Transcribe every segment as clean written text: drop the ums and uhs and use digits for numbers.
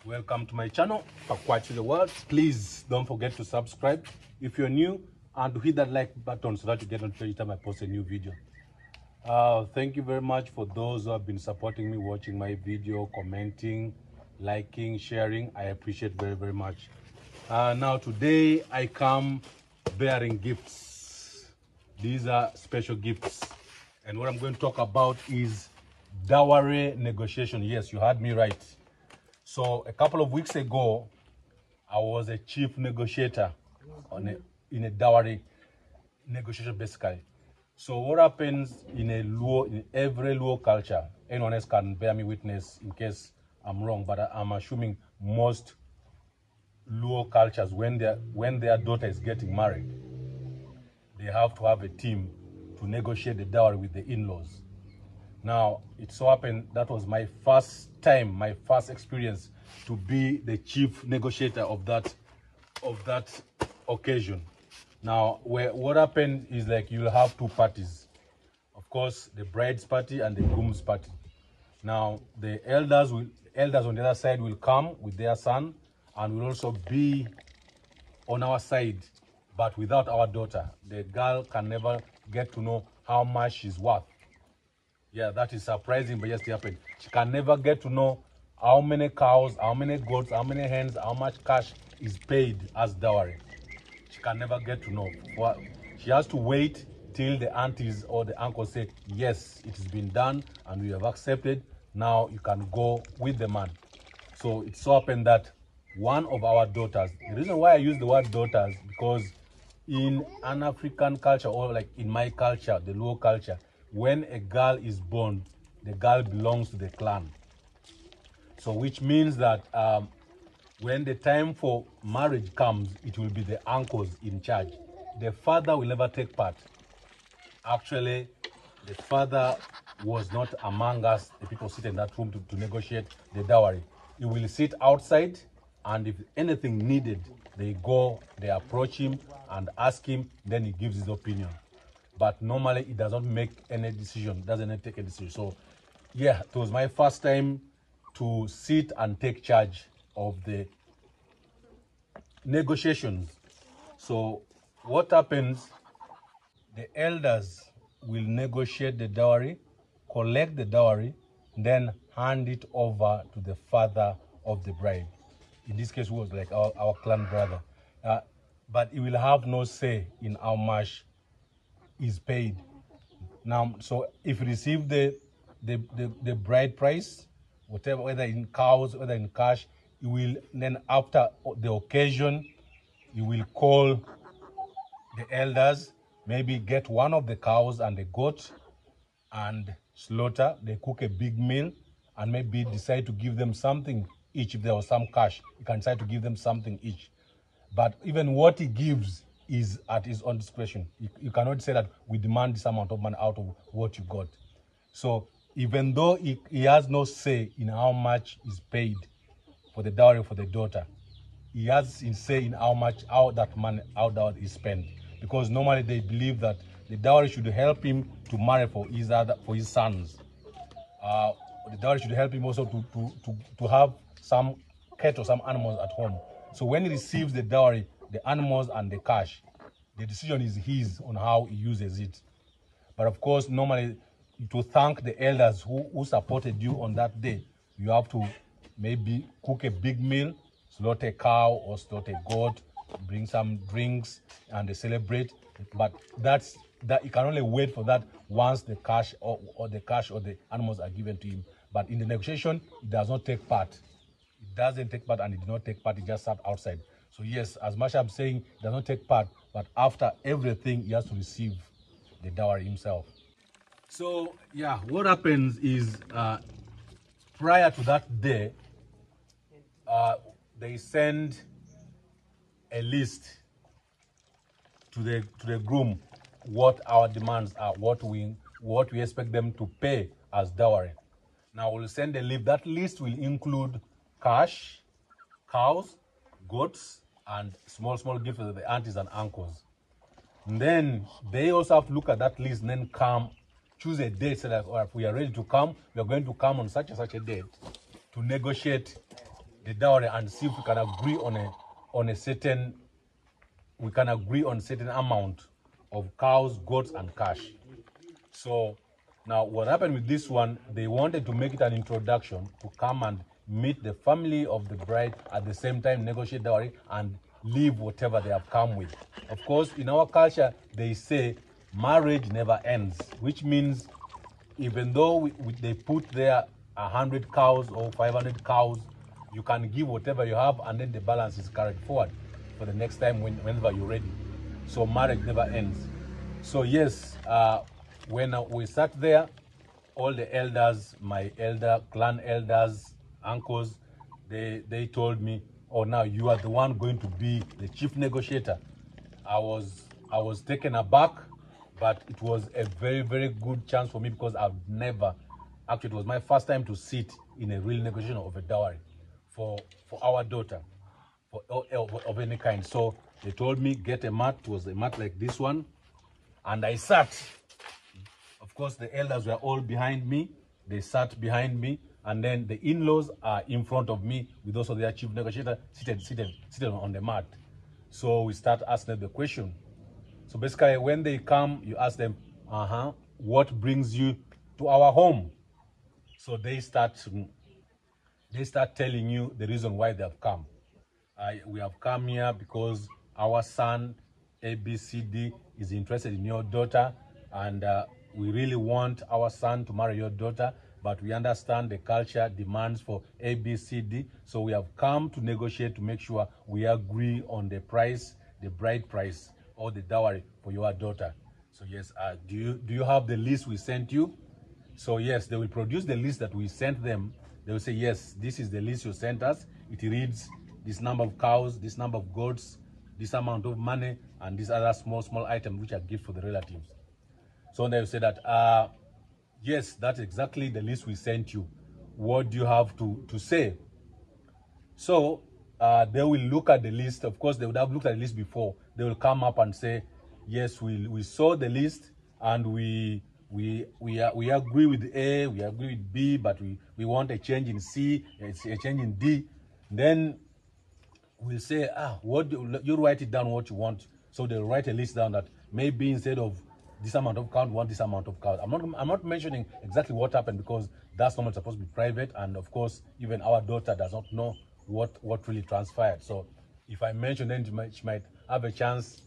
Welcome to my channel, Pakwachi to the World. Please don't forget to subscribe if you're new and to hit that like button so that you get notified every time I post a new video. Thank you very much for those who have been supporting me, watching my video, commenting, liking, sharing. I appreciate very, very much. Now today I come bearing gifts. These are special gifts. And what I'm going to talk about is dowry negotiation. Yes, you heard me right. So a couple of weeks ago, I was a chief negotiator in a dowry negotiation basically. So what happens in every Luo culture, anyone else can bear me witness in case I'm wrong, but I'm assuming most Luo cultures, when their daughter is getting married, they have to have a team to negotiate the dowry with the in-laws. Now, it so happened that was my first time, my first experience to be the chief negotiator of that occasion. Now, what happened is like you'll have two parties. Of course, the bride's party and the groom's party. Now, the elders on the other side will come with their son and will also be on our side, but without our daughter. The girl can never get to know how much she's worth. Yeah, that is surprising, but yes, it happened. She can never get to know how many cows, how many goats, how many hens, how much cash is paid as dowry. She can never get to know. She has to wait till the aunties or the uncles say, yes, it has been done and we have accepted. Now you can go with the man. So it so happened that one of our daughters, the reason why I use the word daughters, because in an African culture, or like in my culture, the Luo culture, when a girl is born, the girl belongs to the clan. So which means that when the time for marriage comes, it will be the uncles in charge. The father will never take part. Actually, the father was not among us, the people sit in that room to negotiate the dowry. He will sit outside, and if anything needed, they approach him and ask him, then he gives his opinion. But normally he does not make any decision, doesn't take a decision. So yeah, it was my first time to sit and take charge of the negotiations. So what happens, the elders will negotiate the dowry, collect the dowry, then hand it over to the father of the bride. In this case, it was like our clan brother. But he will have no say in how much is paid. Now, so if you receive the bride price, whatever, whether in cows, whether in cash, you will then, after the occasion, you will call the elders, maybe get one of the cows and the goat and slaughter. They cook a big meal and maybe decide to give them something each. If there was some cash, you can decide to give them something each. But even what he gives is at his own discretion. You cannot say that we demand this amount of money out of what you got. So even though he has no say in how much is paid for the dowry for the daughter, he has in say in how that money is spent. Because normally they believe that the dowry should help him to marry for his sons. The dowry should help him also to have some cattle, some animals at home. So when he receives the dowry, the animals and the cash, the decision is his on how he uses it. But of course, normally, to thank the elders who supported you on that day, you have to maybe cook a big meal, slaughter a cow or slaughter a goat, bring some drinks, and they celebrate. But that you can only wait for that once the cash or the animals are given to him. But in the negotiation, he does not take part. It doesn't take part, and he did not take part. He just sat outside. So yes, as much as I'm saying, he does not take part, but after everything, he has to receive the dowry himself. So yeah, what happens is prior to that day, they send a list to the groom what our demands are, what we expect them to pay as dowry. Now we'll send a list. That list will include cash, cows, goats, and small gifts for the aunties and uncles. And then they also have to look at that list and then come, choose a date, say that, or if we are ready to come, we are going to come on such and such a date to negotiate the dowry and see if we can agree on a certain amount of cows, goats, and cash. So now what happened with this one, they wanted to make it an introduction to come and meet the family of the bride, at the same time negotiate dowry and leave whatever they have come with. Of course, in our culture, they say marriage never ends, which means even though they put there 100 cows or 500 cows, you can give whatever you have, and then the balance is carried forward for the next time whenever you're ready. So marriage never ends. So yes, when we sat there, all the elders, my clan elders, uncles, they told me, oh, now you are the one going to be the chief negotiator. I was taken aback, but it was a very, very good chance for me, because I've never, actually it was my first time to sit in a real negotiation of a dowry for our daughter, of any kind. So they told me, get a mat. It was a mat like this one, and I sat. Of course, the elders were all behind me. They sat behind me, and then the in-laws are in front of me with also their chief negotiator seated on the mat. So we start asking them the question. So basically, when they come, you ask them, what brings you to our home? So they start telling you the reason why they have come. We have come here because our son, ABCD, is interested in your daughter, and we really want our son to marry your daughter, but we understand the culture demands for ABCD, so we have come to negotiate to make sure we agree on the price, the bride price, or the dowry for your daughter. So yes, do you have the list we sent you? So yes, they will produce the list that we sent them. They will say, yes, this is the list you sent us. It reads this number of cows, this number of goats, this amount of money, and these other small items which are gifts for the relatives. So they will say that, yes, that's exactly the list we sent you. What do you have to say? So they will look at the list. Of course, they would have looked at the list before. They will come up and say, yes, we saw the list, and we agree with A, we agree with B, but we want a change in C, a change in D. Then we'll say, you write it down what you want. So they'll write a list down that maybe instead of this amount of cows, we want this amount of cows. I'm not mentioning exactly what happened, because that's not supposed to be private, and of course, even our daughter does not know what really transpired. So if I mention, then she might have a chance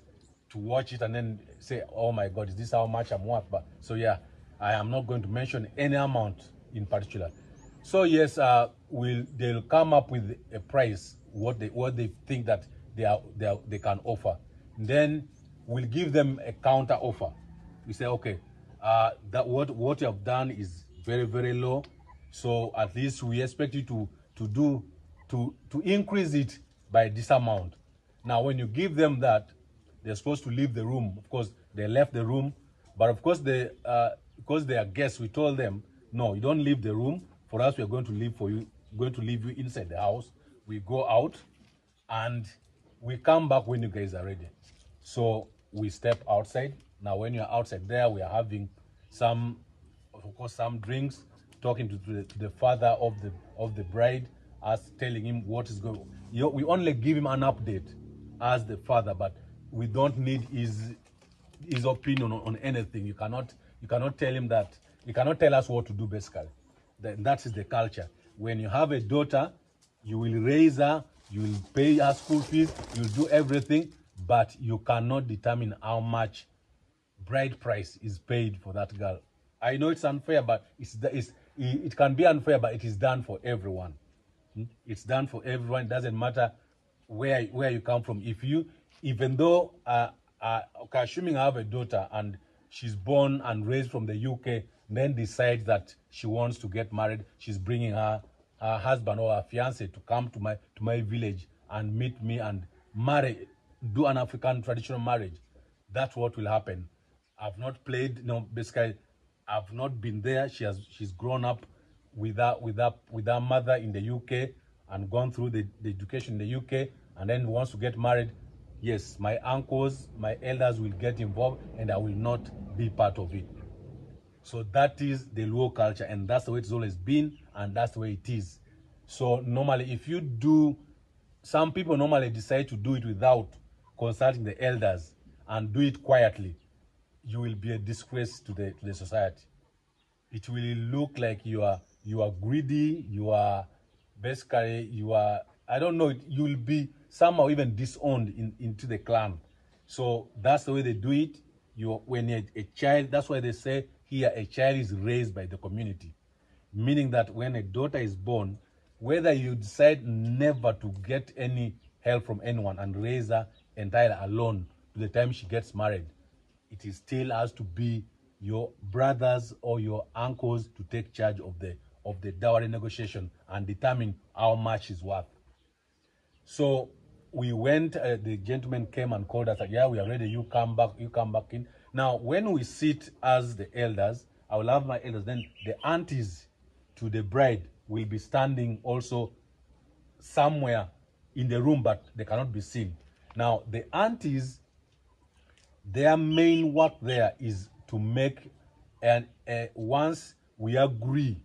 to watch it and then say, oh my God, is this how much I'm worth? But so yeah, I am not going to mention any amount in particular. So yes, they'll come up with a price, what they think that they can offer. And then we'll give them a counter offer. We say, okay, that what you have done is very, very low. So at least we expect you to increase it by this amount. Now, when you give them that, they're supposed to leave the room. Of course, they left the room, but of course, because they are guests, we told them, no, you don't leave the room. For us, we are going to leave you inside the house. We go out, and we come back when you guys are ready. So we step outside. Now, when you're outside there, we are having some drinks, talking to the father of the bride, as telling him what is going on. We only give him an update as the father, but we don't need his opinion on anything. You cannot tell him that. You cannot tell us what to do, basically. That is the culture. When you have a daughter, you will raise her, you will pay her school fees, you'll do everything, but you cannot determine how much bride price is paid for that girl. I know it's unfair, but it can be unfair, but it is done for everyone. It's done for everyone. It doesn't matter where you come from. Even though, assuming I have a daughter and she's born and raised from the UK, then decides that she wants to get married, she's bringing her husband or her fiance to come to my village and meet me and marry, do an African traditional marriage. That's what will happen. I've not played, basically, I've not been there. She's grown up with her mother in the UK and gone through the education in the UK, and then wants to get married. Yes, my uncles, my elders will get involved, and I will not be part of it. So that is the Luo culture, and that's the way it's always been, and that's the way it is. So normally, if you do, some people normally decide to do it without consulting the elders and do it quietly. You will be a disgrace to the society. It will look like you are greedy. You are basically I don't know. You will be somehow even disowned into the clan. So that's the way they do it. When you're a child, that's why they say here a child is raised by the community, meaning that when a daughter is born, whether you decide never to get any help from anyone and raise her entirely alone to the time she gets married, it is still has to be your brothers or your uncles to take charge of the dowry negotiation and determine how much is worth. So we went, the gentleman came and called us, like, yeah, we are ready, you come back in. Now, when we sit as the elders, I will have my elders, then the aunties to the bride will be standing also somewhere in the room, but they cannot be seen. Now, the aunties, their main work there is to make, and once we agree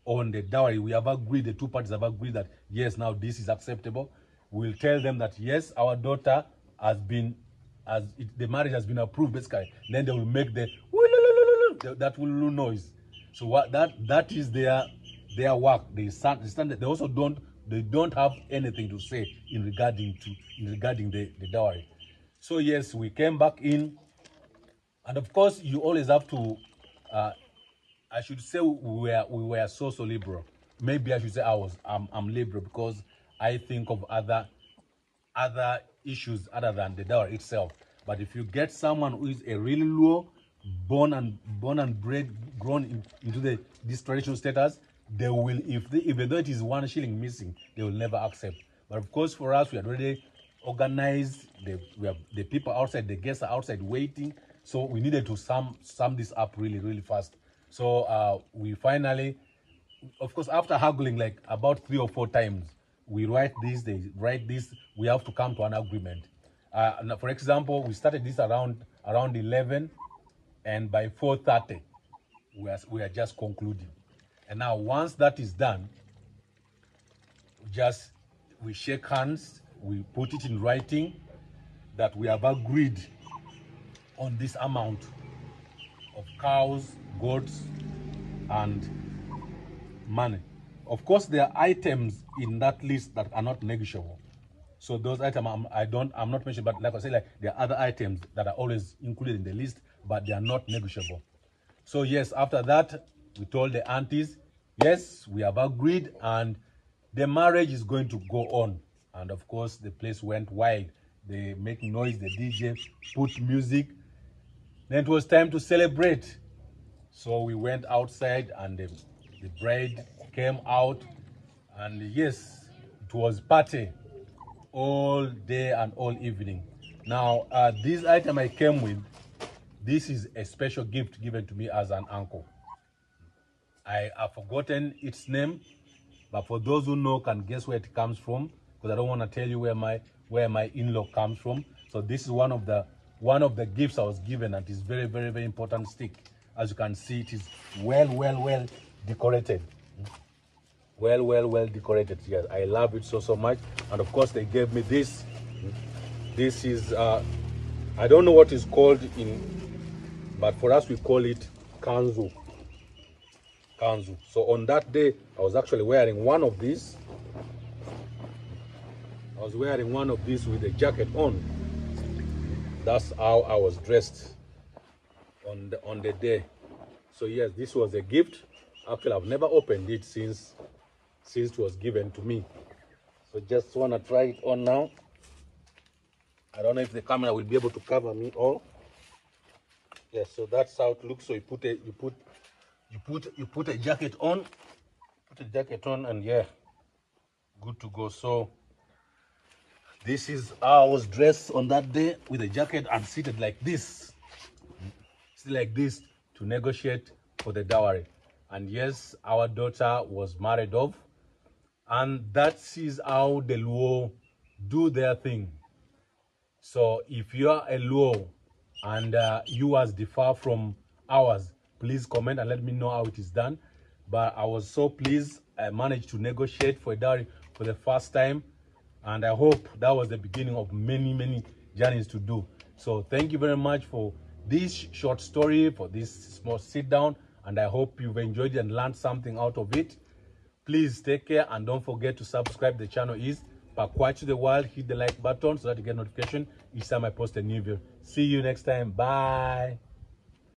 on the dowry, we have agreed, the two parties have agreed that yes, now this is acceptable. We'll tell them that yes, our daughter has been, the marriage has been approved, basically. Then they will make that noise. So what that is their work. They stand. They also don't have anything to say in regarding the dowry. So yes, we came back in, and of course you always have to. I should say we were so liberal. Maybe I should say I'm liberal because I think of other issues other than the dowry itself. But if you get someone who is a really low, born and bred, grown into this traditional status, they will, even though it is 1 shilling missing, they will never accept. But of course, for us, we had already organized. We have the people outside, the guests are outside waiting. So we needed to sum this up really fast. So we finally, of course, after haggling like about 3 or 4 times, we write this, they write this, we have to come to an agreement. Now, for example, we started this around 11, and by 4:30, we are just concluding. And now once that is done, we shake hands, we put it in writing that we have agreed on this amount of cows, goats, and money. Of course, there are items in that list that are not negotiable. So those items I'm not mentioning, but like I say, like there are other items that are always included in the list, but they are not negotiable. So yes, after that, we told the aunties, yes, we have agreed, and the marriage is going to go on. And of course, the place went wild. They make noise, the DJ put music. Then it was time to celebrate. So we went outside, and the bride came out, and yes, it was party all day and all evening. Now, this item I came with, this is a special gift given to me as an uncle. I have forgotten its name, but for those who know can guess where it comes from, because I don't want to tell you where my in-law comes from. So this is one of the gifts I was given, and it's very important stick. As you can see, it is well decorated. Well decorated. Yes, I love it so much. And of course, they gave me this. This is I don't know what it's called but for us we call it kanzu. So on that day, I was actually wearing one of these. I was wearing one of these with a jacket on. That's how I was dressed on the day. So yes, this was a gift. Actually, I've never opened it since it was given to me. So just want to try it on now. I don't know if the camera will be able to cover me all. Yes, so that's how it looks. So you put a jacket on. Put a jacket on, and yeah, good to go. So this is how I was dressed on that day, with a jacket and seated like this. Sit like this to negotiate for the dowry. And yes, our daughter was married off. And that is how the Luo do their thing. So if you are a Luo and yours differ from ours, please comment and let me know how it is done. But I was so pleased I managed to negotiate for a dowry for the first time, and I hope that was the beginning of many journeys to do. So thank you very much for this short story, for this small sit down, and I hope you've enjoyed it and learned something out of it. Please take care and don't forget to subscribe. The channel is Pakwach the World. Hit the like button so that you get notification each time I post a new video. See you next time. Bye.